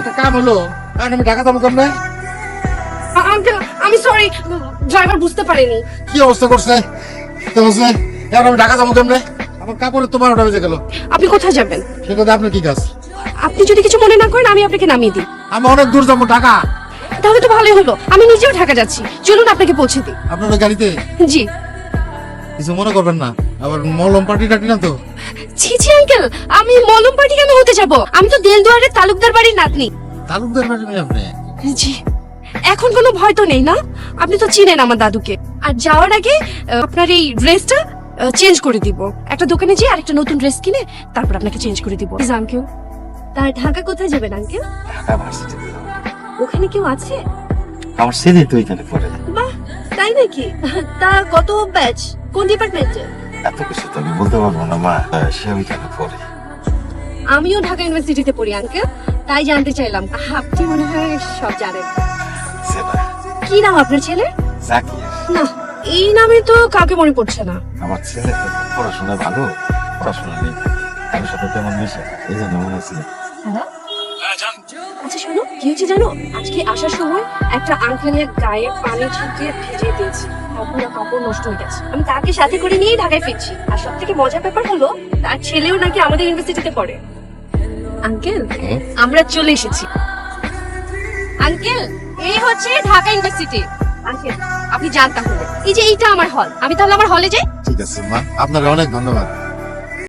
একটা কাম হলো, এখন আমি ঢাকা যাবো কেমনে? আঙ্কেল আমি সরি, ড্রাইভার বুঝতে পারেনি। কি অবস্থা করছে এখন আমি ঢাকা যাবো কেমনে? আমার কাপড়ে তোমার ওটা বেজে গেল। আপনি কোথায় যাবেন? সেটা আপনার কি কাজ? আপনি যদি কিছু মনে না করেন আমি আপনাকে নামিয়ে দিই। আমি অনেক দূর যাবো ঢাকা। তাহলে তো ভালোই হলো, আমি নিজেও ঢাকা যাচ্ছি, চলুন আপনাকে পৌঁছে দিই। আপনার ওই গাড়িতে জি। কিছু মনে করবেন না, আবার মলম পার্টি টাটি না তো? ছি ছি আঙ্কেল, আমি মলম পার্টি কেন হতে যাব? আমি তো দেলদুয়ারের তালুকদার বাড়ির নাতনি। তালুকদার বাড়ি নেই আপনি? জি। এখন কোনো ভয় তো নেই না? আপনি তো চিনেন আমার দাদুকে। আর যাওয়ার আগে আপনার এই ড্রেসটা চেঞ্জ করে দিব। একটা দোকানে যেয়ে আরেকটা নতুন ড্রেস কিনে তারপর আপনাকে চেঞ্জ করে দিব। Please uncle. তার ঢাকা কোথায় যাবেন আঙ্কেল? ঢাকা ভার্সিটিতে যাবো। ওখানে কেউ আছে? আমার ছেলে তো এখানে পড়ে। বাহ, তাই নাকি? তা কত ব্যাচ, কোন ডিপার্টমেন্টে? এত কিছু তো আমি বলতে পারবো না মা, সে ওইখানে পড়ে। আমিও ঢাকা ইউনিভার্সিটিতে পড়ি আঙ্কেল, তাই জানতে চাইলাম। আপনি মনে হয় সব জানেন। ছেলে কি নাম আপনার ছেলে? জাকির। না, এই নামে তো কাউকে মনে পড়ছে না। আমার ছেলে তো পড়াশোনা ভালো, পড়াশোনা নেই, কারোর সাথে তেমন মিশে না। এই জন্য মনে হয়েছিল। আচ্ছা শোনো, কি হয়েছে জানো? আজকে আসার সময় একটা আঙ্কেলের গায়ে পানি ছিটিয়ে ভিজিয়ে দিয়েছি, পুরো কাপড় নষ্ট হয়ে গেছে। আমি তাকে সাথে করে নিয়েই ঢাকায় ফিরছি। আর সব থেকে মজার ব্যাপার হলো তার ছেলেও নাকি আমাদের ইউনিভার্সিটিতে পড়ে। আঙ্কেল আমরা চলে এসেছি। আঙ্কেল এই হচ্ছে ঢাকা ইউনিভার্সিটি। আঙ্কেল আপনি যান তাহলে। এই যে এইটা আমার হল, আমি তাহলে আমার হলে যাই। ঠিক আছে মা, আপনার অনেক ধন্যবাদ।